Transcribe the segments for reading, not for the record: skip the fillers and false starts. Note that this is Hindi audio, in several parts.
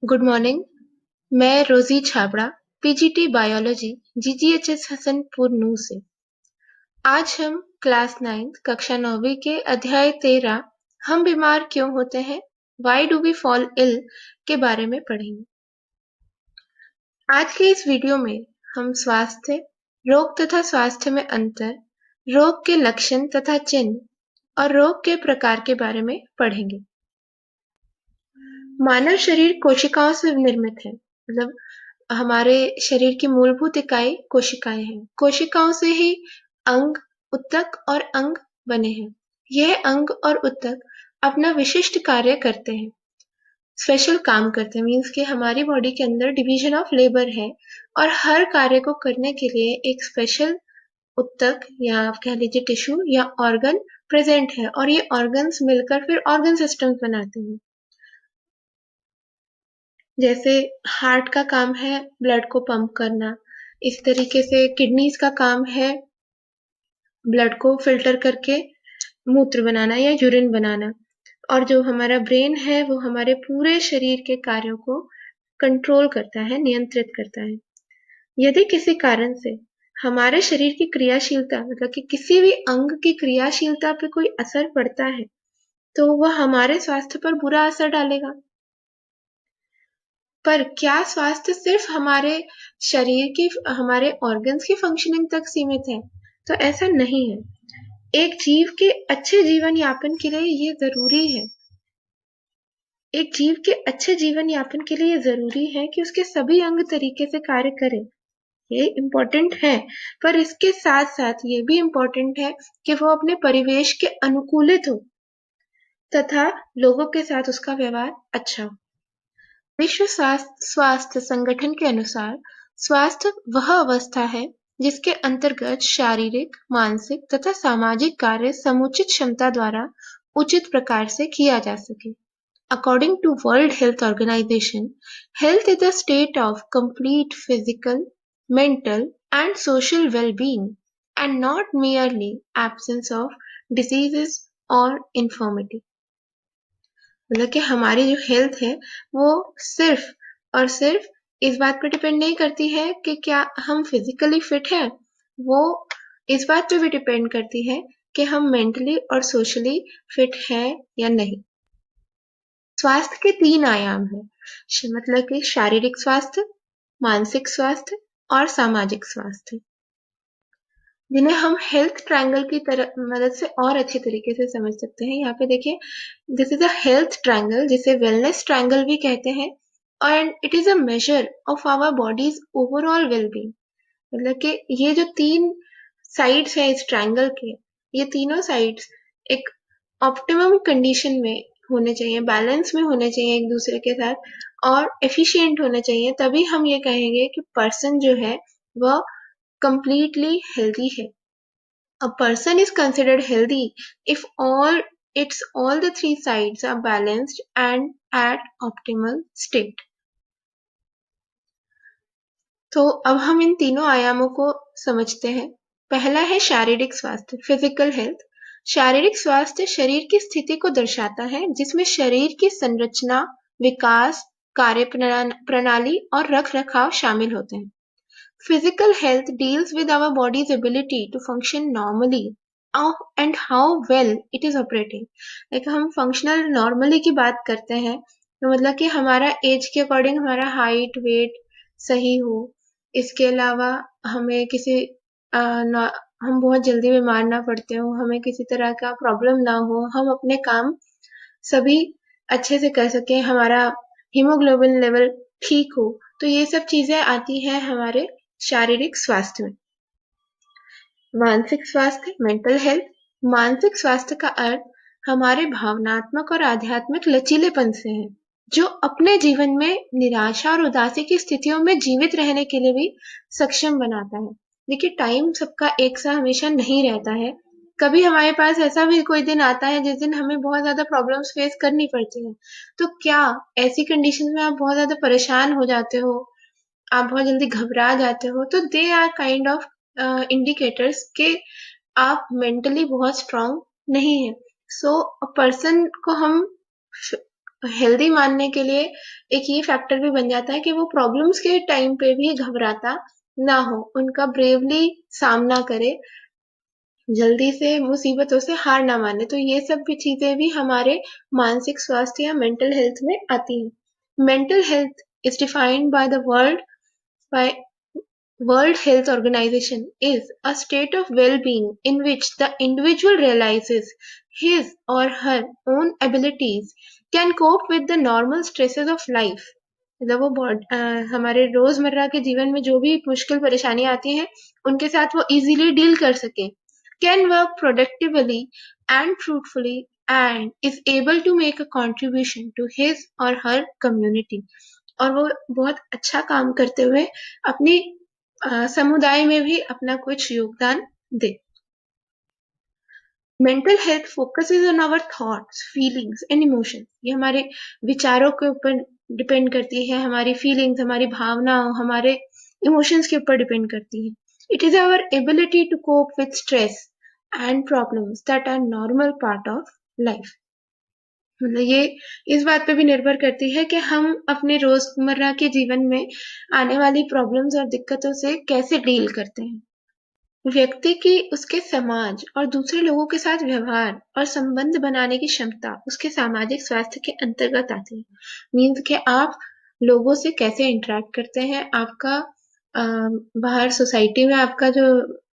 Good morning. मैं रोजी छाबड़ा, पीजीटी बायोलॉजी, जीजीएचएस हसनपुर नू से। आज हम क्लास 9 कक्षा 9वीं के अध्याय 13 हम बीमार क्यों होते हैं, why do we fall ill के बारे में पढ़ेंगे। आज के इस वीडियो में हम स्वास्थ्य, रोग तथा स्वास्थ्य में अंतर, रोग के लक्षण तथा चिन्ह और रोग के प्रकार के बारे में पढ़ेंगे। मानव शरीर कोशिकाओं से निर्मित है, मतलब हमारे शरीर की मूलभूत इकाई कोशिकाएं हैं। कोशिकाओं से ही अंग, उत्तक और अंग बने हैं। यह अंग और उत्तक अपना विशिष्ट कार्य करते हैं, स्पेशल काम करते हैं। मीन्स कि हमारी बॉडी के अंदर डिवीजन ऑफ लेबर है और हर कार्य को करने के लिए एक स्पेशल उत्तक या आप कह लीजिए टिश्यू या ऑर्गन प्रेजेंट है और ये ऑर्गन्स मिलकर फिर ऑर्गन सिस्टम बनाते हैं। जैसे हार्ट का काम है ब्लड को पंप करना, इस तरीके से किडनीज का काम है ब्लड को फिल्टर करके मूत्र बनाना या यूरिन बनाना, और जो हमारा ब्रेन है वो हमारे पूरे शरीर के कार्यों को कंट्रोल करता है, नियंत्रित करता है। यदि किसी कारण से हमारे शरीर की क्रियाशीलता, मतलब कि किसी भी अंग की क्रियाशीलता पे कोई असर पड़ता है तो वह हमारे स्वास्थ्य पर बुरा असर डालेगा। पर क्या स्वास्थ्य सिर्फ हमारे शरीर की, हमारे ऑर्गन्स की फंक्शनिंग तक सीमित है? तो ऐसा नहीं है। एक जीव के अच्छे जीवन यापन के लिए ये जरूरी है, एक जीव के अच्छे जीवन यापन के लिए ये जरूरी है कि उसके सभी अंग तरीके से कार्य करें। ये इम्पोर्टेंट है, पर इसके साथ साथ ये भी इम्पोर्टेंट है कि वो अपने परिवेश के अनुकूलित हो तथा लोगों के साथ उसका व्यवहार अच्छा हो। विश्व स्वास्थ्य संगठन के अनुसार स्वास्थ्य वह अवस्था है जिसके अंतर्गत शारीरिक, मानसिक तथा सामाजिक कार्य समुचित क्षमता द्वारा उचित प्रकार से किया जा सके। According to World Health Organization, health is a state of complete physical, mental and social well-being and not merely absence of diseases or infirmity। मतलब कि हमारी जो हेल्थ है वो सिर्फ और सिर्फ इस बात पर डिपेंड नहीं करती है कि क्या हम फिजिकली फिट है, वो इस बात पे भी डिपेंड करती है कि हम मेंटली और सोशली फिट है या नहीं। स्वास्थ्य के 3 आयाम है, मतलब कि शारीरिक स्वास्थ्य, मानसिक स्वास्थ्य और सामाजिक स्वास्थ्य, जिन्हें हम हेल्थ ट्रायंगल की मदद से और अच्छे तरीके से समझ सकते हैं। यहाँ पे देखिए, this is a health triangle, जिसे वेलनेस ट्रायंगल भी कहते हैं, and it is a measure of our bodies overall wellbeing. मतलब कि ये जो 3 साइड्स हैं इस ट्रायंगल के, ये तीनों साइड्स एक ऑप्टिमम कंडीशन में होने चाहिए, बैलेंस में होने चाहिए एक दूसरे के साथ और एफिशिएंट होने चाहिए, तभी हम ये कहेंगे कि पर्सन जो है वह completely healthy है। A person is considered healthy if all the 3 sides are balanced and at optimal state। तो अब हम इन तीनों आयामों को समझते हैं। पहला है शारीरिक स्वास्थ्य, फिजिकल हेल्थ। शारीरिक स्वास्थ्य शरीर की स्थिति को दर्शाता है जिसमें शरीर की संरचना, विकास, कार्य प्रणाली और रख रखाव शामिल होते हैं। Physical health deals with our body's ability to function normally and how well it is operating। like हम functional normally की बात करते हैं तो मतलब कि हमारा एज के अकॉर्डिंग हमारा हाइट वेट सही हो, इसके अलावा हमें हम बहुत जल्दी बीमार ना पड़ते हो, हमें किसी तरह का प्रॉब्लम ना हो, हम अपने काम सभी अच्छे से कर सकें, हमारा हीमोग्लोबिन लेवल ठीक हो, तो ये सब चीजें आती हैं हमारे शारीरिक स्वास्थ्य में। मानसिक स्वास्थ्य, मेंटल हेल्थ। मानसिक स्वास्थ्य का अर्थ हमारे भावनात्मक और आध्यात्मिक लचीलेपन से है, जो अपने जीवन में निराशा और उदासी की स्थितियों में जीवित रहने के लिए भी सक्षम बनाता है। देखिए, टाइम सबका एक सा हमेशा नहीं रहता है, कभी हमारे पास ऐसा भी कोई दिन आता है जिस दिन हमें बहुत ज्यादा प्रॉब्लम्स फेस करनी पड़ती है। तो क्या ऐसी कंडीशन में आप बहुत ज्यादा परेशान हो जाते हो, आप बहुत जल्दी घबरा जाते हो, तो they are kind of indicators कि आप मेंटली बहुत स्ट्रांग नहीं है। सो पर्सन को हम हेल्दी मानने के लिए एक ये फैक्टर भी बन जाता है कि वो प्रॉब्लम्स के टाइम पे भी घबराता ना हो, उनका ब्रेवली सामना करे, जल्दी से मुसीबतों से हार ना माने। तो ये सब भी चीजें भी हमारे मानसिक स्वास्थ्य या मेंटल हेल्थ में आती हैं। Mental health is defined by the by World Health Organization is a state of well-being in which the individual realizes his or her own abilities, can cope with the normal stresses of life. मतलब वो हमारे रोजमर्रा के जीवन में जो भी मुश्किल परेशानियां आती हैं उनके साथ वो इजीली डील कर सके, can work productively and fruitfully and is able to make a contribution to his or her community, और वो बहुत अच्छा काम करते हुए अपनी समुदाय में भी अपना कुछ योगदान दे। Mental health focuses on our thoughts, feelings and emotions. ये हमारे विचारों के ऊपर डिपेंड करती है, हमारी फीलिंग्स, हमारी भावनाओं, हमारे इमोशंस के ऊपर डिपेंड करती है। It is our ability to cope with stress and problems that are normal part of life. मतलब ये इस बात पे भी निर्भर करती है कि हम अपने रोजमर्रा के जीवन में आने वाली प्रॉब्लम्स और दिक्कतों से कैसे डील करते हैं। व्यक्ति की उसके समाज और दूसरे लोगों के साथ व्यवहार और संबंध बनाने की क्षमता उसके सामाजिक स्वास्थ्य के अंतर्गत आती है। मीन्स कि आप लोगों से कैसे इंटरेक्ट करते हैं, आपका बाहर सोसाइटी में आपका जो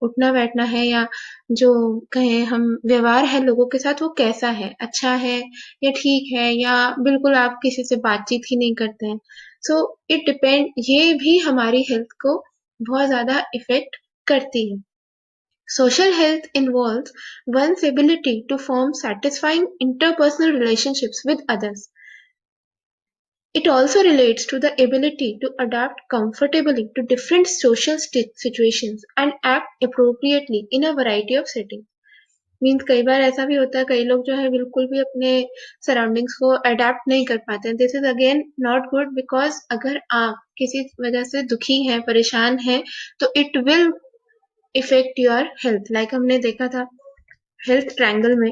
उठना बैठना है या जो कहें हम व्यवहार है लोगों के साथ, वो कैसा है, अच्छा है या ठीक है, या बिल्कुल आप किसी से बातचीत ही नहीं करते हैं। सो इट डिपेंड, ये भी हमारी हेल्थ को बहुत ज्यादा इफेक्ट करती है। Social health involves one's ability to form satisfying interpersonal relationships with others. It also relates to the ability to adapt comfortably to different social situations and act appropriately in a variety of settings. Means कई बार ऐसा भी होता है, कई लोग जो है बिल्कुल भी अपने सराउंडिंग्स को अडेप्ट नहीं कर पाते हैं। This is again not good, because अगर आप किसी वजह से दुखी हैं, परेशान हैं, तो it will effect your health. Like हमने देखा था हेल्थ ट्रायंगल में,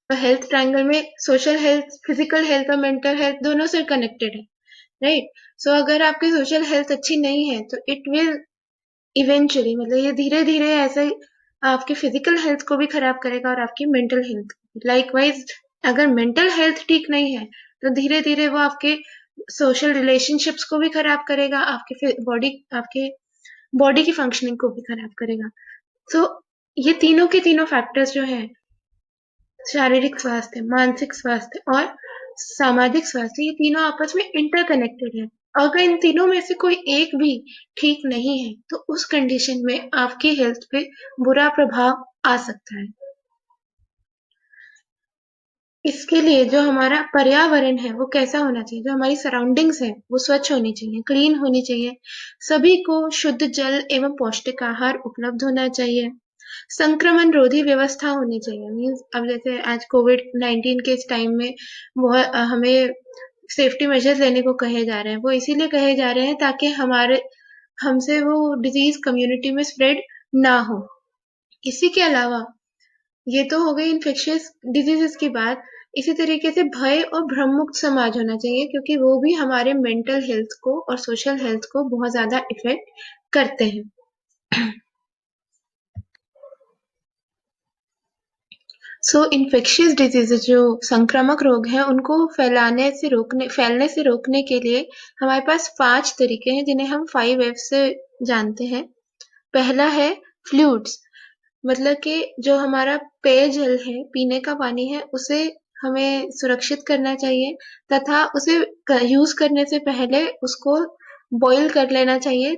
तो हेल्थ ट्रायंगल में सोशल हेल्थ, फिजिकल हेल्थ और मेंटल हेल्थ दोनों से कनेक्टेड है, राइट। सो अगर आपकी सोशल हेल्थ अच्छी नहीं है तो इट विल इवेंचुअली, मतलब ये धीरे धीरे ऐसे आपके फिजिकल हेल्थ को भी खराब करेगा और आपकी मेंटल हेल्थ। लाइकवाइज अगर मेंटल हेल्थ ठीक नहीं है तो धीरे धीरे वो आपके सोशल रिलेशनशिप्स को भी खराब करेगा, आपके बॉडी की फंक्शनिंग को भी खराब करेगा। सो ये तीनों के तीनों फैक्टर्स जो है, शारीरिक स्वास्थ्य, मानसिक स्वास्थ्य और सामाजिक स्वास्थ्य, ये तीनों आपस में इंटरकनेक्टेड है। अगर इन तीनों में से कोई एक भी ठीक नहीं है तो उस कंडीशन में आपकी हेल्थ पे बुरा प्रभाव आ सकता है। इसके लिए जो हमारा पर्यावरण है वो कैसा होना चाहिए, जो हमारी सराउंडिंग्स है वो स्वच्छ होनी चाहिए, क्लीन होनी चाहिए, सभी को शुद्ध जल एवं पौष्टिक आहार उपलब्ध होना चाहिए, संक्रमण रोधी व्यवस्था होनी चाहिए। मीन्स अब जैसे आज कोविड-19 के इस टाइम में हमें सेफ्टी मेजर्स लेने को कहे जा रहे हैं, वो इसीलिए कहे जा रहे हैं ताकि हमसे वो डिजीज कम्युनिटी में स्प्रेड ना हो। इसी के अलावा ये तो हो गई इन्फेक्शियस डिजीजेस की बात। इसी तरीके से भय और भ्रम मुक्त समाज होना चाहिए, क्योंकि वो भी हमारे मेंटल हेल्थ को और सोशल हेल्थ को बहुत ज्यादा इफेक्ट करते हैं। सो इन्फेक्शियस डिजीजेज, जो संक्रामक रोग हैं, उनको फैलने से रोकने के लिए हमारे पास 5 तरीके हैं जिन्हें हम 5 F से जानते हैं। पहला है फ्लूइड्स, मतलब कि जो हमारा पेयजल है, पीने का पानी है, उसे हमें सुरक्षित करना चाहिए तथा उसे यूज करने से पहले उसको बॉईल कर लेना चाहिए,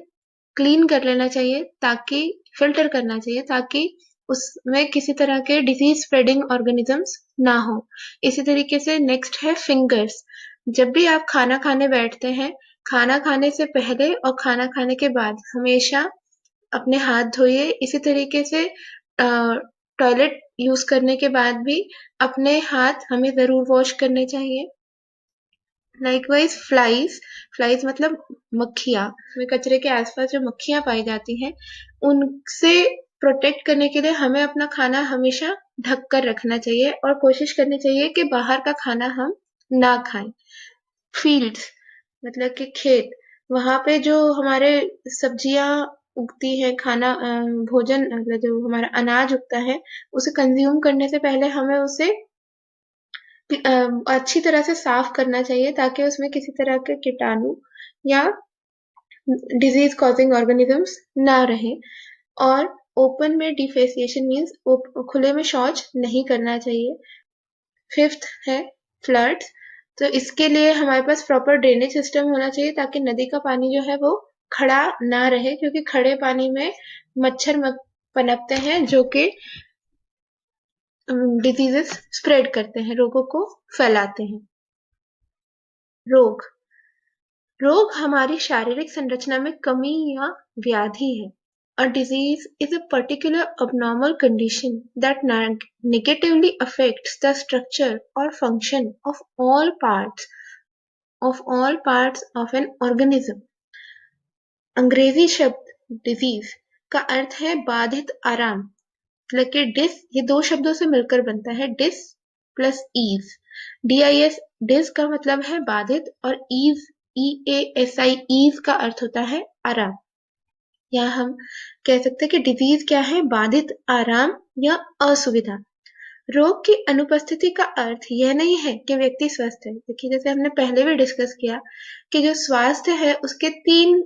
क्लीन कर लेना चाहिए, ताकि फिल्टर करना चाहिए ताकि उसमें किसी तरह के डिजीज स्प्रेडिंग ऑर्गेनिजम्स ना हो। इसी तरीके से नेक्स्ट है फिंगर्स। जब भी आप खाना खाने बैठते हैं, खाना खाने से पहले और खाना खाने के बाद हमेशा अपने हाथ धोइए। इसी तरीके से टॉयलेट यूज करने के बाद भी अपने हाथ हमें जरूर वॉश करने चाहिए। लाइकवाइज फ्लाइज मतलब मक्खियाँ, में कचरे के आसपास जो मक्खियाँ पाई जाती हैं, उनसे प्रोटेक्ट करने के लिए हमें अपना खाना हमेशा ढक कर रखना चाहिए और कोशिश करनी चाहिए कि बाहर का खाना हम ना खाएं। फील्ड्स मतलब कि खेत, वहां पे जो हमारे सब्जियां उगती हैं, खाना भोजन मतलब जो हमारा अनाज उगता है, उसे कंज्यूम करने से पहले हमें उसे अच्छी तरह से साफ करना चाहिए ताकि उसमें किसी तरह के कीटाणु या डिजीज कॉजिंग ऑर्गेनिजम्स ना रहे। और ओपन में डिफेसिएशन मीन्स खुले में शौच नहीं करना चाहिए। फिफ्थ है फ्लड्स, तो इसके लिए हमारे पास प्रॉपर ड्रेनेज सिस्टम होना चाहिए ताकि नदी का पानी जो है वो खड़ा ना रहे, क्योंकि खड़े पानी में मच्छर पनपते हैं जो कि डिजीजेस स्प्रेड करते हैं, रोगों को फैलाते हैं। रोग, रोग हमारी शारीरिक संरचना में कमी या व्याधि है। A disease is a particular abnormal condition that negatively affects the structure or function of all parts of an organism. अंग्रेजी शब्द डिजीज का अर्थ है बाधित आराम, मतलब कि डिस, ये दो शब्दों से मिलकर बनता है, dis plus ease. DIS, dis का मतलब है बाधित, और ईज, EASI, ईज का अर्थ होता है आराम। या हम कह सकते हैं कि डिजीज क्या है, बाधित आराम या असुविधा। रोग की अनुपस्थिति का अर्थ यह नहीं है कि व्यक्ति स्वस्थ है। देखिए जैसे हमने पहले भी डिस्कस किया कि जो स्वास्थ्य है उसके 3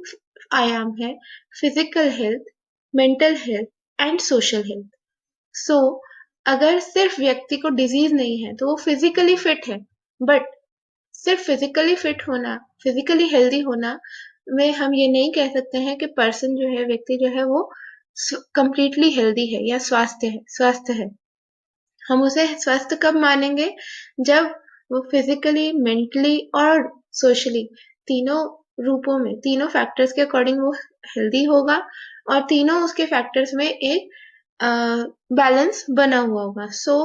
आयाम है, physical health, mental health and social health. So अगर सिर्फ व्यक्ति को डिजीज नहीं है तो वो फिजिकली फिट है, बट सिर्फ फिजिकली फिट होना, फिजिकली हेल्दी होना में हम ये नहीं कह सकते हैं कि पर्सन जो है, व्यक्ति जो है वो कंप्लीटली हेल्दी है या स्वस्थ है। हम उसे स्वस्थ कब मानेंगे, जब वो फिजिकली, मेंटली और सोशली तीनों रूपों में, तीनों फैक्टर्स के अकॉर्डिंग वो हेल्दी होगा, और तीनों उसके फैक्टर्स में एक बैलेंस बना हुआ होगा। सो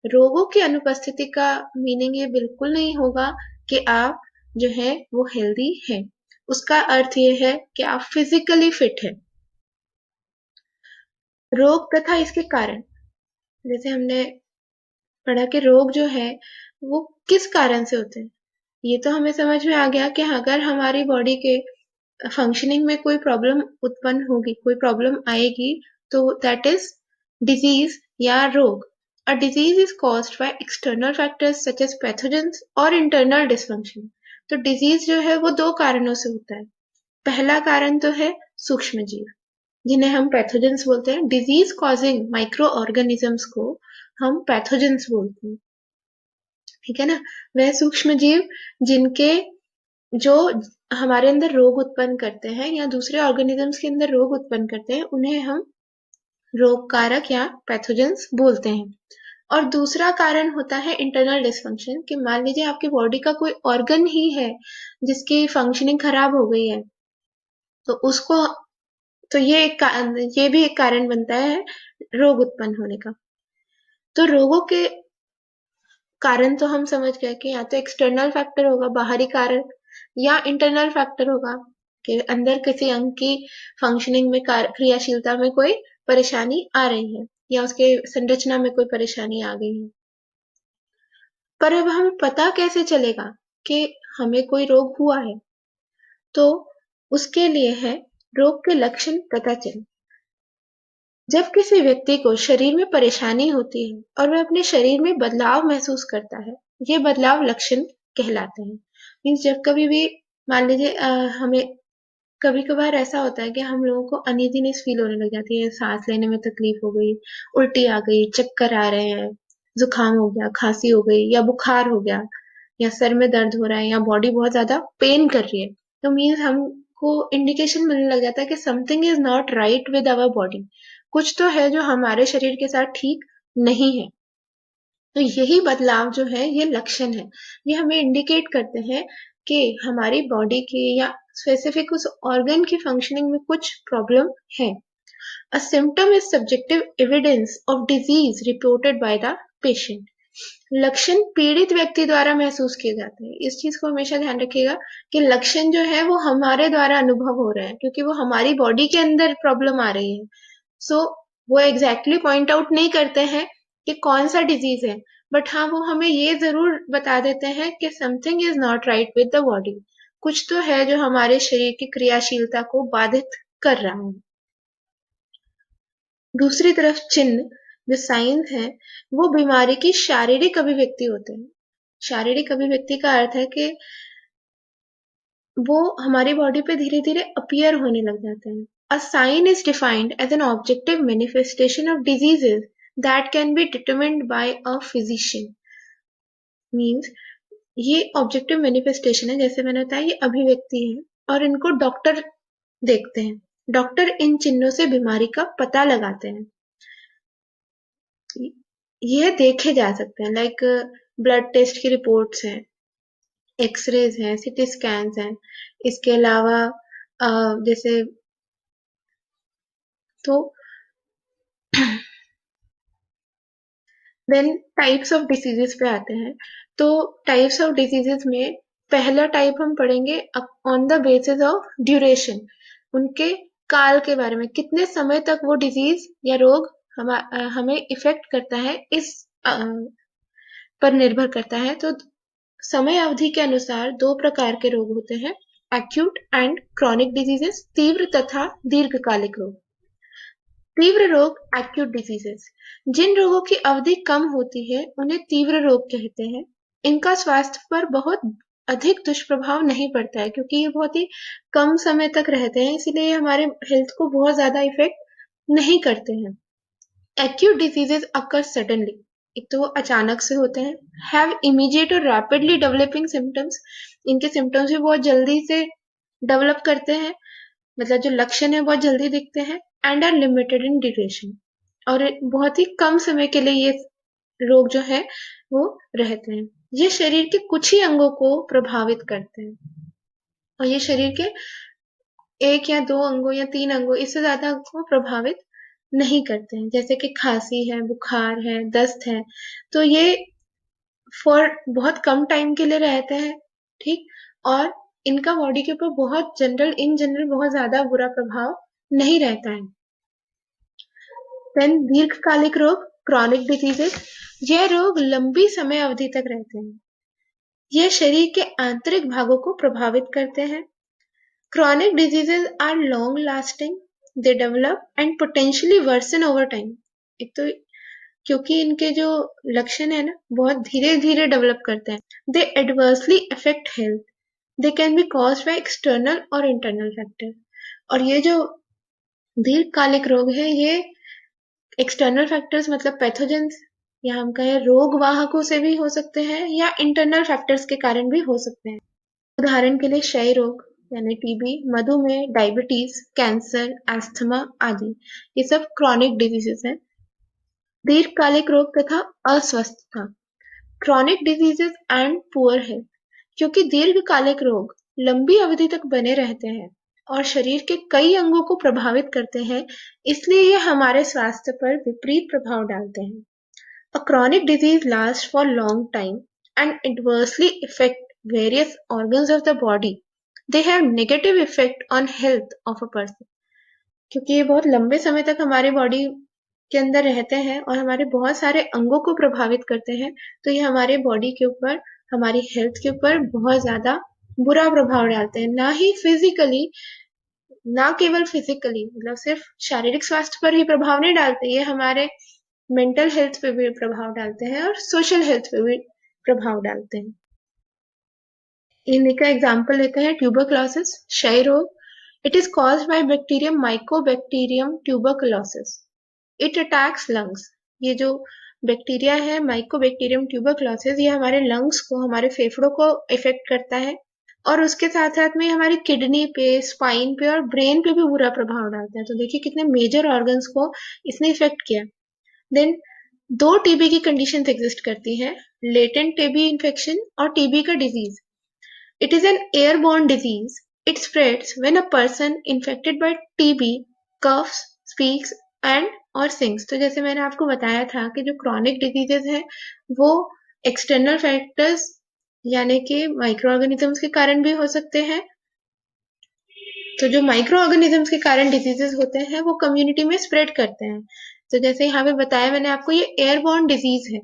रोगों की अनुपस्थिति का मीनिंग ये बिल्कुल नहीं होगा कि आप जो है वो हेल्दी है। उसका अर्थ ये है कि आप फिजिकली फिट है। रोग तथा इसके कारण, जैसे हमने पढ़ा कि रोग जो है वो किस कारण से होते हैं, ये तो हमें समझ में आ गया कि अगर हमारी बॉडी के फंक्शनिंग में कोई प्रॉब्लम उत्पन्न होगी, कोई प्रॉब्लम आएगी, तो दैट इज डिजीज या रोग। A disease is caused by external factors such as pathogens और इंटरनल डिसफंक्शन। तो डिजीज जो है वो 2 कारणों से होता है। पहला कारण तो है सूक्ष्म जीव, जिन्हें हम पैथोजेंस बोलते हैं। डिजीज कॉजिंग माइक्रो ऑर्गेनिजम्स को हम पैथोजेंस बोलते हैं, ठीक है ना। वह सूक्ष्म जीव जिनके जो हमारे अंदर रोग उत्पन्न करते हैं या दूसरे ऑर्गेनिजम्स के अंदर रोग उत्पन्न करते हैं, उन्हें हम रोग कारक या पैथोजेंस बोलते हैं। और दूसरा कारण होता है इंटरनल डिसफंक्शन, कि मान लीजिए आपकी बॉडी का कोई ऑर्गन ही है जिसकी फंक्शनिंग खराब हो गई है, तो उसको, तो ये भी एक कारण बनता है रोग उत्पन्न होने का। तो रोगों के कारण तो हम समझ गए कि या तो एक्सटर्नल फैक्टर होगा, बाहरी कारण, या इंटरनल फैक्टर होगा कि अंदर किसी अंग की फंक्शनिंग में, क्रियाशीलता में कोई परेशानी आ रही है या उसके संरचना में कोई परेशानी आ गई है। पर अब हमें पता कैसे चलेगा कि हमें कोई रोग हुआ है, तो उसके लिए है रोग के लक्षण पता चले। जब किसी व्यक्ति को शरीर में परेशानी होती है और वह अपने शरीर में बदलाव महसूस करता है, ये बदलाव लक्षण कहलाते हैं। मीन्स जब कभी भी मान लीजिए हमें कभी कभार ऐसा होता है कि हम लोगों को अनईजीनेस फील होने लग जाती है, सांस लेने में तकलीफ हो गई, उल्टी आ गई, चक्कर आ रहे हैं, जुकाम हो गया, खांसी हो गई, या बुखार हो गया, या सर में दर्द हो रहा है, या बॉडी बहुत ज्यादा पेन कर रही है, तो मीन्स हमको इंडिकेशन मिलने लग जाता है कि something is not right with our body, कुछ तो है जो हमारे शरीर के साथ ठीक नहीं है। तो यही बदलाव जो है ये लक्षण है, ये हमें इंडिकेट करते हैं कि हमारी बॉडी की या स्पेसिफिक उस ऑर्गन की फंक्शनिंग में कुछ प्रॉब्लम है। A symptom is subjective evidence of disease reported by the patient. लक्षण पीड़ित व्यक्ति द्वारा महसूस किए जाते हैं। इस चीज को हमेशा ध्यान रखिएगा कि लक्षण जो है वो हमारे द्वारा अनुभव हो रहे हैं, क्योंकि वो हमारी बॉडी के अंदर प्रॉब्लम आ रही है। सो वो एग्जैक्टली पॉइंट आउट नहीं करते हैं कि कौन सा डिजीज है, बट हाँ वो हमें ये जरूर बता देते हैं कि something is not right with the body, कुछ तो है जो हमारे शरीर की क्रियाशीलता को बाधित कर रहा है। दूसरी तरफ चिन्ह जो साइंस है वो बीमारी की शारीरिक अभिव्यक्ति होते हैं। शारीरिक अभिव्यक्ति का अर्थ है कि वो हमारी बॉडी पे धीरे धीरे अपीयर होने लग जाते हैं। A sign is defined as an objective manifestation of diseases that can be determined by a physician. Means ये ऑब्जेक्टिव मैनिफेस्टेशन है, जैसे मैंने बताया ये अभिव्यक्ति है और इनको डॉक्टर देखते हैं। डॉक्टर इन चिन्हों से बीमारी का पता लगाते हैं। यह देखे जा सकते हैं लाइक ब्लड टेस्ट की रिपोर्ट्स हैं, एक्सरेज हैं, सीटी स्कैन्स हैं। इसके अलावा जैसे तो देन टाइप्स ऑफ डिसीजेस पे आते हैं। तो टाइप्स ऑफ डिसीजेस में पहला टाइप हम पढ़ेंगे on the basis of duration, उनके काल के बारे में, कितने समय तक वो डिजीज या रोग हमें इफेक्ट करता है इस पर निर्भर करता है। तो समय अवधि के अनुसार दो प्रकार के रोग होते हैं, एक्यूट एंड क्रॉनिक डिजीजेस, तीव्र तथा दीर्घकालिक रोग। तीव्र रोग एक्यूट डिजीजेस, जिन रोगों की अवधि कम होती है उन्हें तीव्र रोग कहते हैं। इनका स्वास्थ्य पर बहुत अधिक दुष्प्रभाव नहीं पड़ता है क्योंकि ये बहुत ही कम समय तक रहते हैं, इसलिए हमारे हेल्थ को बहुत ज्यादा इफेक्ट नहीं करते हैं। एक्यूट डिजीजेस अकर सडनली, एक तो वो अचानक से होते हैं, हैव इमीडिएट और रैपिडली डेवलपिंग सिम्टम्स, इनके सिम्टम्स भी बहुत जल्दी से डेवलप करते हैं, मतलब जो लक्षण है बहुत जल्दी दिखते हैं, and are limited in duration, और बहुत ही कम समय के लिए ये रोग जो है वो रहते हैं। ये शरीर के कुछ ही अंगों को प्रभावित करते हैं और ये शरीर के एक या दो अंगों या तीन अंगों, इससे ज्यादा को प्रभावित नहीं करते हैं, जैसे कि खांसी है, बुखार है, दस्त है। तो ये फॉर बहुत कम टाइम के लिए रहते हैं, ठीक, और इनका बॉडी के ऊपर बहुत इन जनरल बहुत ज्यादा बुरा प्रभाव नहीं रहता है। देन दीर्घकालिक रोग, क्रॉनिक डिजीजेस, यह रोग लंबी समय अवधि तक रहते हैं। यह शरीर के आंतरिक भागों को प्रभावित करते हैं। Chronic diseases are long lasting, they develop and potentially worsen over time. एक तो क्योंकि इनके जो लक्षण है ना बहुत धीरे धीरे डेवलप करते हैं, they adversely affect health, they can be cause by external और इंटरनल फैक्टर। और ये जो दीर्घकालिक रोग है ये एक्सटर्नल फैक्टर्स मतलब पैथोजेंस या हम कहें रोग वाहकों से भी हो सकते हैं या इंटरनल फैक्टर्स के कारण भी हो सकते हैं। उदाहरण के लिए क्षय रोग यानी टीबी, मधुमेह, डायबिटीज, कैंसर, एस्थमा आदि, ये सब क्रॉनिक डिजीजेस हैं। दीर्घकालिक रोग तथा अस्वस्थता, chronic diseases and poor health, क्योंकि दीर्घकालिक रोग लंबी अवधि तक बने रहते हैं और शरीर के कई अंगों को प्रभावित करते हैं, इसलिए ये हमारे स्वास्थ्य पर विपरीत प्रभाव डालते हैं। A chronic disease last for long time and adversely effect various organs of the body, they have negative effect on health of a person. क्योंकि ये बहुत लंबे समय तक हमारी बॉडी के अंदर रहते हैं और हमारे बहुत सारे अंगों को प्रभावित करते हैं, तो ये हमारे बॉडी के ऊपर, हमारी हेल्थ के ऊपर बहुत ज्यादा बुरा प्रभाव डालते हैं। ना ही फिजिकली, ना केवल फिजिकली मतलब सिर्फ शारीरिक स्वास्थ्य पर ही प्रभाव नहीं डालते, ये हमारे मेंटल हेल्थ पे भी प्रभाव डालते हैं और सोशल हेल्थ पे भी प्रभाव डालते हैं। इनका एग्जाम्पल लेते हैं ट्यूबरक्लोसिस, क्षय रोग। It is caused bye bacterium Mycobacterium tuberculosis, it attacks lungs. ये जो बैक्टीरिया है माइकोबैक्टीरियम ट्यूबरकुलोसिस, ये हमारे लंग्स को, हमारे फेफड़ों को इफेक्ट करता है और उसके साथ साथ में हमारी किडनी पे, स्पाइन पे और ब्रेन पे भी बुरा प्रभाव डालता है। तो देखिए कितने मेजर ऑर्गन्स को इसने इफेक्ट किया। देन दो टीबी की कंडीशन एग्जिस्ट करती हैं, लेटेंट टीबी इन्फेक्शन और टीबी का disease. It is an airborne disease, it spreads when a person infected by TB coughs, speaks and और सिंग्स। तो जैसे मैंने आपको बताया था कि जो क्रॉनिक डिजीजेस हैं वो एक्सटर्नल फैक्टर्स यानी कि माइक्रो ऑर्गेनिजम्स के कारण भी हो सकते हैं। तो जो माइक्रो ऑर्गेनिजम्स के कारण डिजीजेस होते हैं वो कम्युनिटी में स्प्रेड करते हैं। तो जैसे यहाँ पे बताया मैंने आपको, ये एयरबोर्न डिजीज है।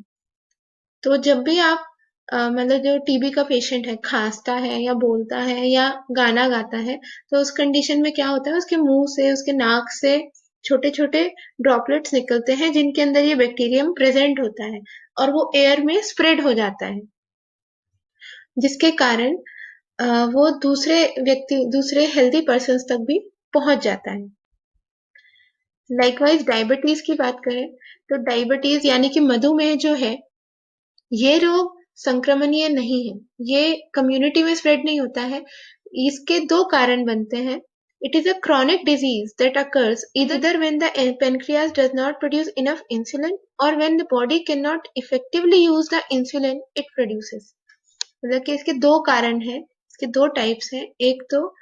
तो जब भी आप मतलब जो टीबी का पेशेंट है खांसता है या बोलता है या गाना गाता है, तो उस कंडीशन में क्या होता है, उसके मुंह से, उसके नाक से छोटे छोटे ड्रॉपलेट्स निकलते हैं जिनके अंदर ये बैक्टीरियम प्रेजेंट होता है और वो एयर में स्प्रेड हो जाता है, जिसके कारण वो दूसरे हेल्दी पर्सन तक भी पहुंच जाता है। लाइकवाइज डायबिटीज की बात करें तो डायबिटीज यानी कि मधुमेह जो है, ये रोग संक्रमणीय नहीं है, ये कम्युनिटी में स्प्रेड नहीं होता है। इसके दो कारण बनते हैं। It is a chronic disease that occurs either when the pancreas does not produce enough insulin or when the body cannot effectively use the insulin it produces। मतलब कि इसके दो कारण हैं, इसके दो टाइप्स हैं। एक तो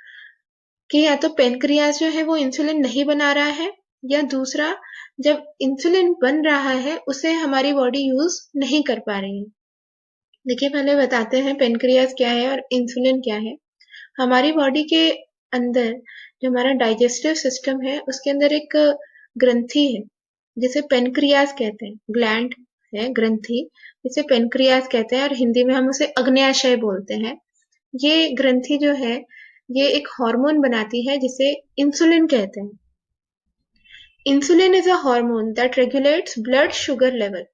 कि या तो पेनक्रियाज जो है वो इंसुलिन नहीं बना रहा है, या दूसरा जब इंसुलिन बन रहा है उसे हमारी बॉडी यूज नहीं कर पा रही है। देखिए, पहले बताते हैं पेनक्रियाज क्या है और इंसुलिन क्या है। हमारी बॉडी के अंदर जो हमारा डाइजेस्टिव सिस्टम है उसके अंदर एक ग्रंथि है जिसे पेनक्रियाज कहते हैं, ग्लैंड है, ग्रंथि, जिसे पेनक्रियाज कहते हैं और हिंदी में हम उसे अग्न्याशय बोलते हैं। ये ग्रंथि जो है ये एक हार्मोन बनाती है जिसे इंसुलिन कहते हैं। Insulin is a hormone that regulates blood sugar level,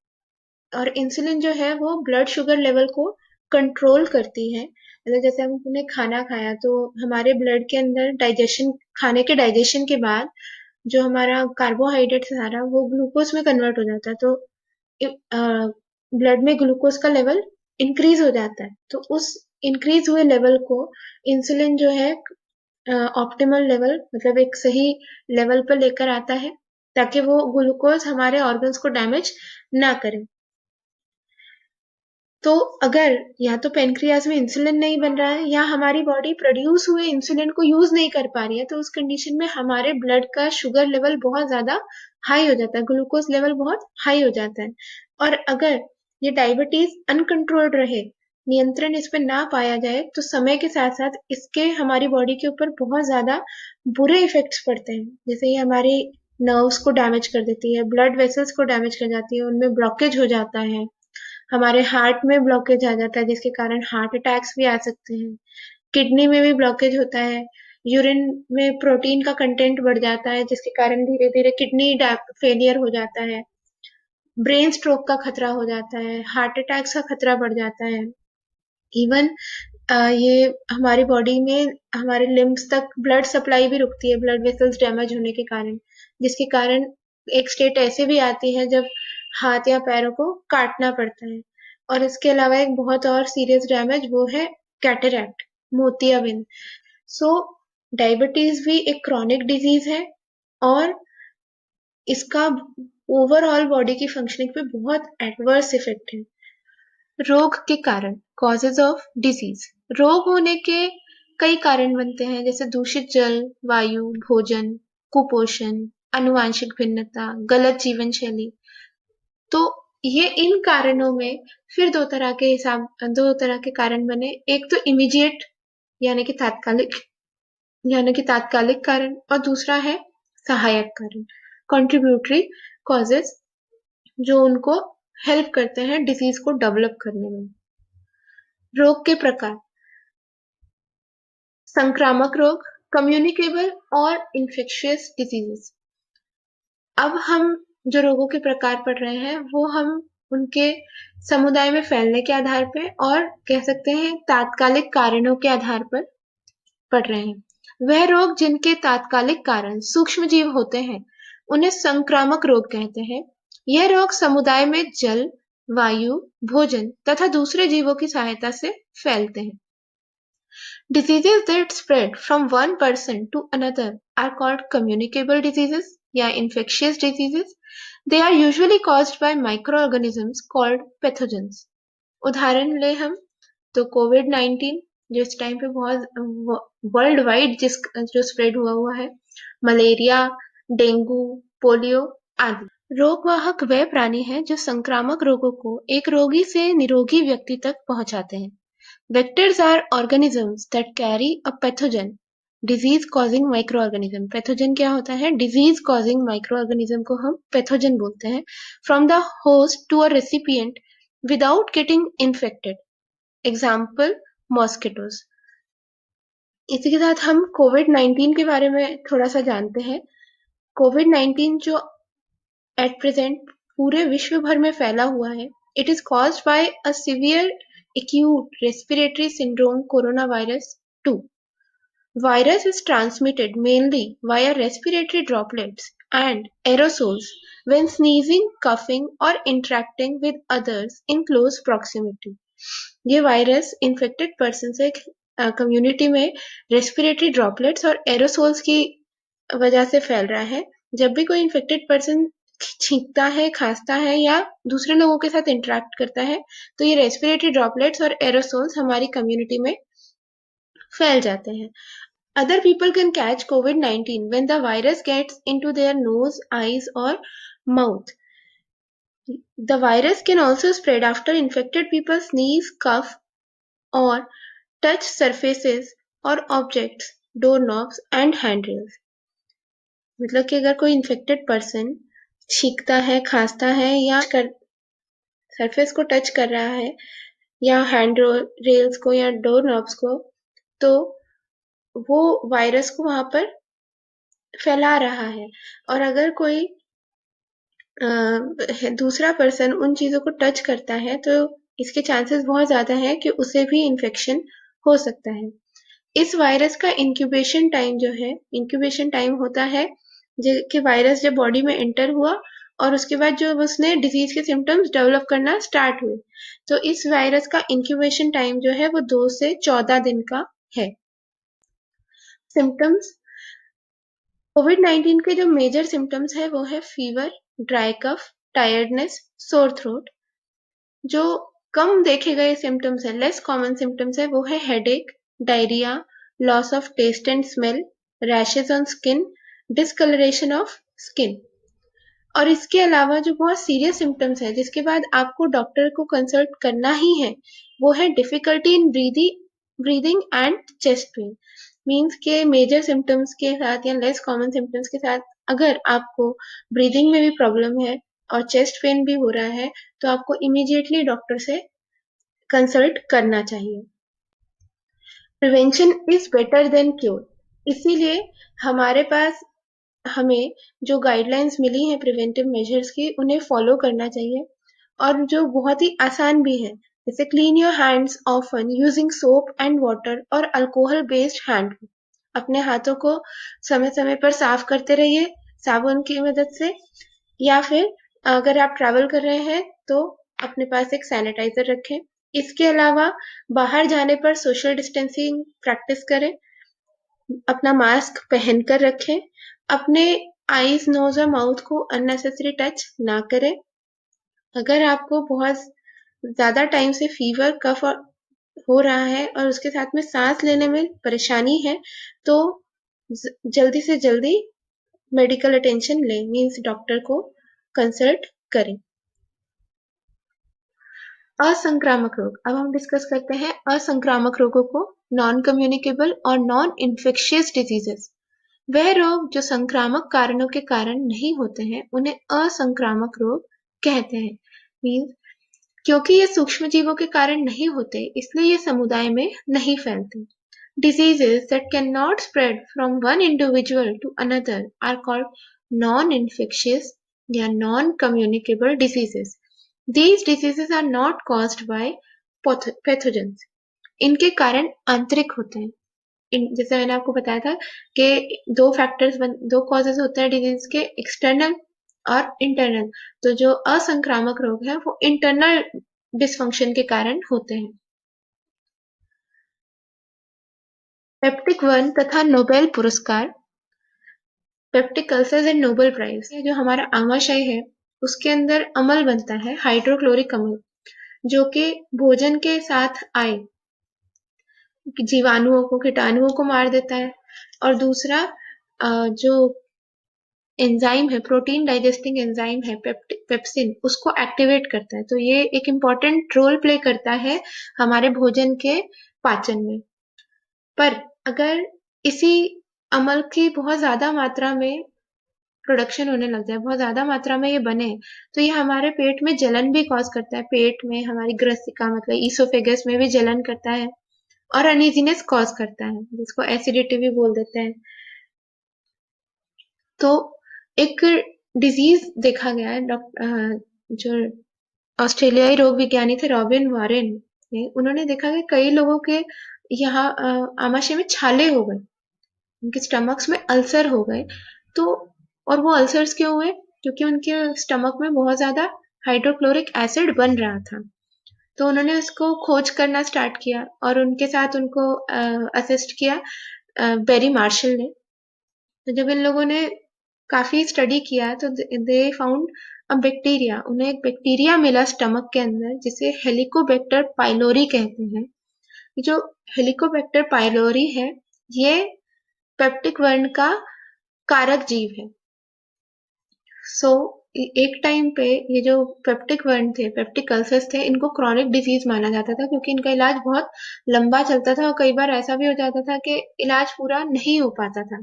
और इंसुलिन जो है वो ब्लड शुगर लेवल को कंट्रोल करती है। मतलब जैसे हमने खाना खाया तो हमारे ब्लड के अंदर खाने के डाइजेशन के बाद जो हमारा कार्बोहाइड्रेट सारा वो ग्लूकोज में कन्वर्ट हो जाता है, तो ब्लड में ग्लूकोज का लेवल इंक्रीज हो जाता है। तो उस इंक्रीज हुए लेवल को इंसुलिन जो है ऑप्टिमल लेवल, मतलब एक सही लेवल पर लेकर आता है ताकि वो ग्लूकोज हमारे ऑर्गन्स को डैमेज ना करे। तो अगर या तो पेनक्रियाज में इंसुलिन नहीं बन रहा है या हमारी बॉडी प्रोड्यूस हुए इंसुलिन को यूज नहीं कर पा रही है, तो उस कंडीशन में हमारे ब्लड का शुगर लेवल बहुत ज्यादा हाई हो जाता है, ग्लूकोज लेवल बहुत हाई हो जाता है। और अगर ये डायबिटीज अनकंट्रोल्ड रहे, नियंत्रण इस पे ना पाया जाए, तो समय के साथ साथ इसके हमारी बॉडी के ऊपर बहुत ज्यादा बुरे इफेक्ट्स पड़ते हैं। जैसे ये हमारी नर्व्स को डैमेज कर देती है, ब्लड वेसल्स को डैमेज कर जाती है, उनमें ब्लॉकेज हो जाता है, हमारे हार्ट में ब्लॉकेज आ जाता है जिसके कारण हार्ट अटैक्स भी आ सकते हैं, किडनी में भी ब्लॉकेज होता है, यूरिन में प्रोटीन का कंटेंट बढ़ जाता है जिसके कारण धीरे धीरे किडनी फेलियर हो जाता है, ब्रेन स्ट्रोक का खतरा हो जाता है, हार्ट अटैक्स का खतरा बढ़ जाता है। इवन ये हमारी बॉडी में हमारे लिम्स तक ब्लड सप्लाई भी रुकती है, ब्लड वेसल्स डैमेज होने के कारण, जिसके कारण एक स्टेट ऐसे भी आती है जब हाथ या पैरों को काटना पड़ता है। और इसके अलावा एक बहुत और सीरियस डैमेज वो है कैटरैक्ट, मोतियाबिंद। सो डायबिटीज भी एक क्रॉनिक डिजीज है और इसका ओवरऑल बॉडी की फंक्शनिंग पे बहुत एडवर्स इफेक्ट है। रोग के कारण, कॉजेज ऑफ डिजीज। रोग होने के कई कारण बनते हैं, जैसे दूषित जल, वायु, भोजन, कुपोषण, आनुवांशिक भिन्नता, गलत जीवन शैली। तो ये इन कारणों में फिर दो तरह के कारण बने। एक तो इमीडिएट यानी कि तात्कालिक कारण, और दूसरा है सहायक कारण, कंट्रीब्यूटरी कॉजेज, जो उनको हेल्प करते हैं डिजीज को डेवलप करने में। रोग के प्रकार, संक्रामक रोग, कम्युनिकेबल और इन्फेक्शियस डिजीजेस। अब हम जो रोगों के प्रकार पढ़ रहे हैं वो हम उनके समुदाय में फैलने के आधार पर और कह सकते हैं तात्कालिक कारणों के आधार पर पढ़ रहे हैं। वह रोग जिनके तात्कालिक कारण सूक्ष्म जीव होते हैं उन्हें संक्रामक रोग कहते हैं। यह रोग समुदाय में जल, वायु, भोजन तथा दूसरे जीवों की सहायता से फैलते हैं। Diseases that spread from one person to another are called communicable diseases या infectious diseases. They are usually caused by microorganisms called pathogens. उदाहरण ले हम तो कोविड-19 जो इस टाइम पे बहुत वर्ल्ड वाइड जो स्प्रेड हुआ है, मलेरिया, डेंगू, पोलियो आदि। रोगवाहक वह प्राणी है जो संक्रामक रोगों को एक रोगी से निरोगी व्यक्ति तक पहुंचाते हैं। Vectors are organisms that carry a pathogen, disease causing microorganism. Pathogen क्या होता है? डिजीज कॉजिंग माइक्रोऑर्गेनिज्म को हम पैथोजन बोलते हैं। From the host to a recipient without getting infected. Example, mosquitoes. इसी के साथ हम कोविड-19 के बारे में थोड़ा सा जानते हैं। कोविड-19 जो एट प्रेजेंट पूरे विश्व भर में फैला हुआ है, it is caused bye a severe acute respiratory syndrome coronavirus 2. Virus is transmitted mainly via respiratory droplets and aerosols when sneezing, coughing or interacting with others in close proximity. ये वायरस इन्फेक्टेड पर्सन से कम्युनिटी में रेस्पिरेटरी ड्रॉपलेट्स और एरोसोल्स की वजह से फैल रहा है। जब भी कोई इन्फेक्टेड पर्सन छींकता है, खांसता है या दूसरे लोगों के साथ इंटरेक्ट करता है, तो ये रेस्पिरेटरी ड्रॉपलेट्स और एरोसोल्स हमारी कम्युनिटी में फैल जाते हैं। Other people can catch COVID-19 when the virus gets into their nose, eyes or mouth. The virus can also spread after infected people sneeze, cough or touch surfaces or objects, doorknobs and handrails. मतलब कि अगर कोई इन्फेक्टेड पर्सन छींकता है, खांसता है या सरफेस को टच कर रहा है या हैंड रेल्स को या डोर नॉब्स को, तो वो वायरस को वहां पर फैला रहा है। और अगर कोई दूसरा पर्सन उन चीजों को टच करता है तो इसके चांसेस बहुत ज्यादा है कि उसे भी इन्फेक्शन हो सकता है। इस वायरस का इंक्यूबेशन टाइम जो है, इंक्यूबेशन टाइम होता है कि वायरस जब बॉडी में एंटर हुआ और उसके बाद जो उसने डिजीज के सिम्टम्स डेवलप करना स्टार्ट हुए, तो इस वायरस का इंक्यूबेशन टाइम जो है वो 2 से 14 दिन का है। सिम्टम्स, कोविड-19 के जो मेजर सिम्टम्स है वो है fever, dry cough, tiredness, sore throat. जो कम देखे गए सिम्टम्स है, लेस कॉमन सिम्टम्स है, वो है headache, diarrhoea, loss of taste and smell, rashes on skin, discolouration of skin. और इसके अलावा जो बहुत सीरियस सिम्टम्स है जिसके बाद आपको डॉक्टर को कंसल्ट करना ही है, वो है difficulty in breathing and chest pain. Means के मेजर सिम्टम्स के साथ या लेस कॉमन सिम्टम्स के साथ अगर आपको ब्रीदिंग में भी प्रॉब्लम है और चेस्ट पेन भी हो रहा है, तो आपको इमीडिएटली डॉक्टर से कंसल्ट करना चाहिए। Prevention is better than cure, इसीलिए हमारे पास हमें जो गाइडलाइंस मिली हैं प्रिवेंटिव मेजर्स की, उन्हें फॉलो करना चाहिए और जो बहुत ही आसान भी है, जैसे clean your hands often using soap and water और अल्कोहल बेस्ड हैंड। अपने हाथों को समय समय पर साफ करते रहिए साबुन की मदद से, या फिर अगर आप ट्रैवल कर रहे हैं तो अपने पास एक सैनिटाइजर रखें। इसके अलावा बाहर जाने पर सोशल डिस्टेंसिंग प्रैक्टिस करें, अपना मास्क पहनकर रखें, अपने आईज, नोज और माउथ को अननेसेसरी टच ना करें। अगर आपको बहुत ज्यादा टाइम से फीवर, कफ हो रहा है और उसके साथ में सांस लेने में परेशानी है, तो जल्दी से जल्दी मेडिकल अटेंशन लें, मीन्स डॉक्टर को कंसल्ट करें। असंक्रामक रोग, अब हम डिस्कस करते हैं असंक्रामक रोगों को, नॉन कम्युनिकेबल और नॉन इन्फेक्शियस डिजीजेस। वह रोग जो संक्रामक कारणों के कारण नहीं होते हैं उन्हें असंक्रामक रोग कहते हैं। मीन्स क्योंकि ये सूक्ष्म जीवों के कारण नहीं होते, इसलिए ये समुदाय में नहीं फैलते। Diseases that cannot spread from one individual to another are called non-infectious या non-communicable diseases. These diseases are not caused by pathogens. इनके कारण आंतरिक होते हैं। जैसे मैंने आपको बताया था कि दो कॉजेज होते हैं डिजीज के, एक्सटर्नल और इंटरनल। तो जो असंक्रामक रोग है वो इंटरनल डिसफंक्शन के कारण होते हैं। पेप्टिक 1 तथा नोबेल पुरस्कार, peptic ulcers and Nobel prize, जो हमारा आमाशय है उसके अंदर अमल बनता है, हाइड्रोक्लोरिक अम्ल, जो कि भोजन के साथ आए जीवाणुओं को, कीटाणुओं को मार देता है। और दूसरा जो एंजाइम है, प्रोटीन डाइजेस्टिंग एंजाइम है पेप्सिन, उसको एक्टिवेट करता है। तो ये एक इम्पॉर्टेंट रोल प्ले करता है हमारे भोजन के पाचन में। पर अगर इसी अमल की बहुत ज्यादा मात्रा में प्रोडक्शन होने लग जाए, बहुत ज्यादा मात्रा में ये बने, तो ये हमारे पेट में जलन भी कॉज करता है। पेट में हमारी ग्रसिका मतलब ईसोफेगस में भी जलन करता है और अनईजीनेस कॉज करता है, जिसको एसिडिटी भी बोल देते हैं। तो एक डिजीज देखा गया है, जो ऑस्ट्रेलियाई रोग विज्ञानी थे रॉबिन वारेन ने, उन्होंने देखा कि कई लोगों के यहाँ आमाशय में छाले हो गए, उनके स्टमक्स में अल्सर हो गए। तो और वो अल्सर्स क्यों हुए? क्योंकि उनके स्टमक में बहुत ज्यादा हाइड्रोक्लोरिक एसिड बन रहा था। तो उन्होंने उसको खोज करना स्टार्ट किया और उनके साथ उनको असिस्ट किया बेरी मार्शल ने। तो जब इन लोगों ने काफी स्टडी किया तो दे फाउंड अ बैक्टीरिया, उन्हें एक बैक्टीरिया मिला स्टमक के अंदर जिसे हेलिकोबैक्टर पाइलोरी कहते हैं। जो हेलिकोबैक्टर पाइलोरी है, ये पेप्टिक वर्ण का कारक जीव है। सो एक टाइम पे ये जो पेप्टिक वर्ण थे, पेप्टिक अल्सर्स थे, इनको क्रॉनिक डिजीज माना जाता था क्योंकि इनका इलाज बहुत लंबा चलता था और कई बार ऐसा भी हो जाता था कि इलाज पूरा नहीं हो पाता था।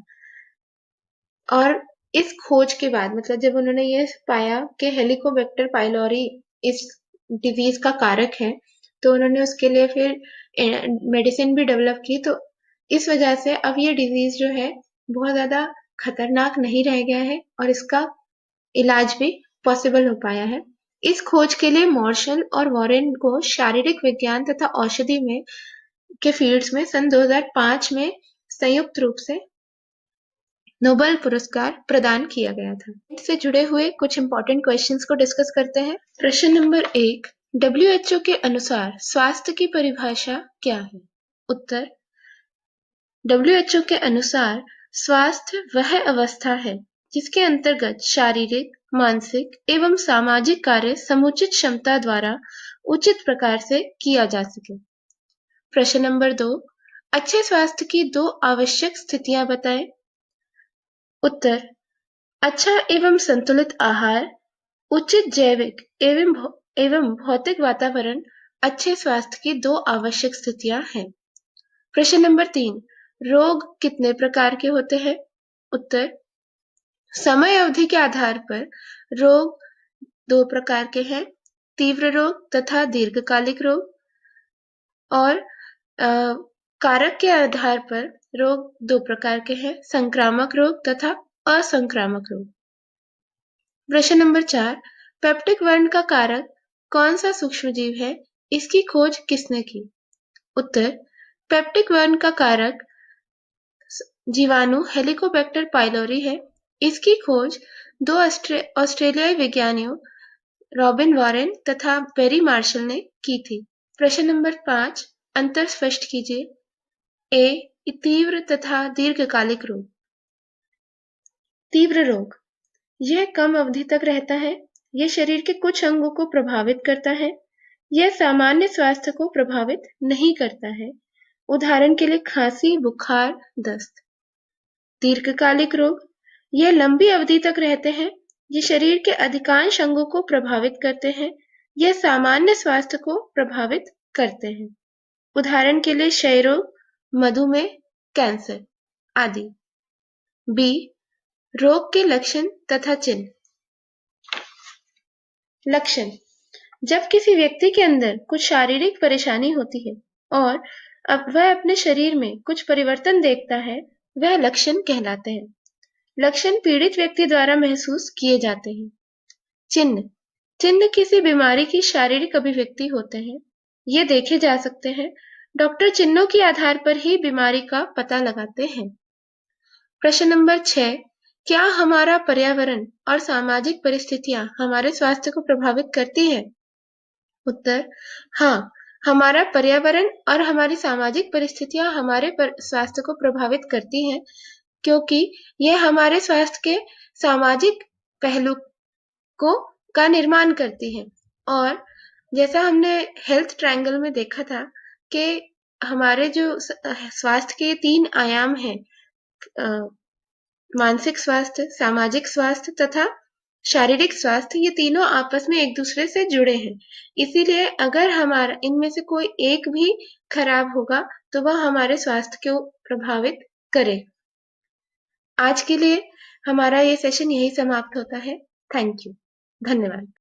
और इस खोज के बाद मतलब जब उन्होंने ये पाया कि हेलिकोबैक्टर पाइलोरी इस डिजीज का कारक है, तो उन्होंने उसके लिए फिर मेडिसिन भी डेवलप की। तो इस वजह से अब ये डिजीज जो है बहुत ज्यादा खतरनाक नहीं रह गया है और इसका इलाज भी पॉसिबल हो पाया है। इस खोज के लिए मार्शल और वॉरेन को शारीरिक विज्ञान तथा औषधि में के फील्ड्स में सन 2005 में संयुक्त रूप से नोबेल पुरस्कार प्रदान किया गया था। इससे जुड़े हुए कुछ इंपॉर्टेंट क्वेश्चंस को डिस्कस करते हैं। प्रश्न नंबर 1, WHO के अनुसार स्वास्थ्य की परिभाषा क्या है? उत्तर, WHO के अनुसार स्वास्थ्य वह अवस्था है जिसके अंतर्गत शारीरिक, मानसिक एवं सामाजिक कार्य समुचित क्षमता द्वारा उचित प्रकार से किया जा सके। प्रश्न नंबर 2, अच्छे स्वास्थ्य की 2 आवश्यक स्थितियां बताएं। उत्तर, अच्छा एवं संतुलित आहार, उचित जैविक एवं भौतिक वातावरण अच्छे स्वास्थ्य की 2 आवश्यक स्थितियां हैं। प्रश्न नंबर 3, रोग कितने प्रकार के होते हैं? उत्तर, समय अवधि के आधार पर रोग 2 प्रकार के हैं, तीव्र रोग तथा दीर्घकालिक रोग। और कारक के आधार पर रोग 2 प्रकार के हैं, संक्रामक रोग तथा असंक्रामक रोग। प्रश्न नंबर 4, पेप्टिक वर्ण का कारक कौन सा सूक्ष्मजीव है? इसकी खोज किसने की? उत्तर, पेप्टिक वर्ण का कारक जीवाणु हेलिकोबैक्टर पाइलोरी है। इसकी खोज 2 ऑस्ट्रेलियाई विज्ञानियों रॉबिन वॉरेन तथा बेरी मार्शल ने की थी। प्रश्न नंबर 5, अंतर स्पष्ट कीजिए। ए, तीव्र तथा दीर्घकालिक रोग। तीव्र रोग, यह कम अवधि तक रहता है, यह शरीर के कुछ अंगों को प्रभावित करता है, यह सामान्य स्वास्थ्य को प्रभावित नहीं करता है। उदाहरण के लिए खांसी, बुखार, दस्त। दीर्घकालिक रोग, यह लंबी अवधि तक रहते हैं, ये शरीर के अधिकांश अंगों को प्रभावित करते हैं, यह सामान्य स्वास्थ्य को प्रभावित करते हैं। उदाहरण के लिए क्षय रोग, मधुमेह, कैंसर आदि। बी, रोग के लक्षण तथा चिन्ह। लक्षण, जब किसी व्यक्ति के अंदर कुछ शारीरिक परेशानी होती है और अब वह अपने शरीर में कुछ परिवर्तन देखता है, वह लक्षण कहलाते हैं। लक्षण पीड़ित व्यक्ति द्वारा महसूस किए जाते हैं। चिन्ह, चिन्ह किसी बीमारी की शारीरिक अभिव्यक्ति होते हैं, ये देखे जा सकते हैं। डॉक्टर चिन्हों के आधार पर ही बीमारी का पता लगाते हैं। प्रश्न नंबर 6, क्या हमारा पर्यावरण और सामाजिक परिस्थितियां हमारे स्वास्थ्य को प्रभावित करती है? उत्तर, हाँ, हमारा पर्यावरण और हमारी सामाजिक परिस्थितियां हमारे स्वास्थ्य को प्रभावित करती हैं, क्योंकि यह हमारे स्वास्थ्य के सामाजिक पहलू का निर्माण करती हैं। और जैसा हमने हेल्थ ट्रायंगल में देखा था कि हमारे जो स्वास्थ्य के 3 आयाम हैं, मानसिक स्वास्थ्य, सामाजिक स्वास्थ्य तथा शारीरिक स्वास्थ्य, ये तीनों आपस में एक दूसरे से जुड़े हैं। इसीलिए अगर हमारा इनमें से कोई एक भी खराब होगा तो वह हमारे स्वास्थ्य को प्रभावित करे। आज के लिए हमारा ये सेशन यही समाप्त होता है। Thank you. धन्यवाद।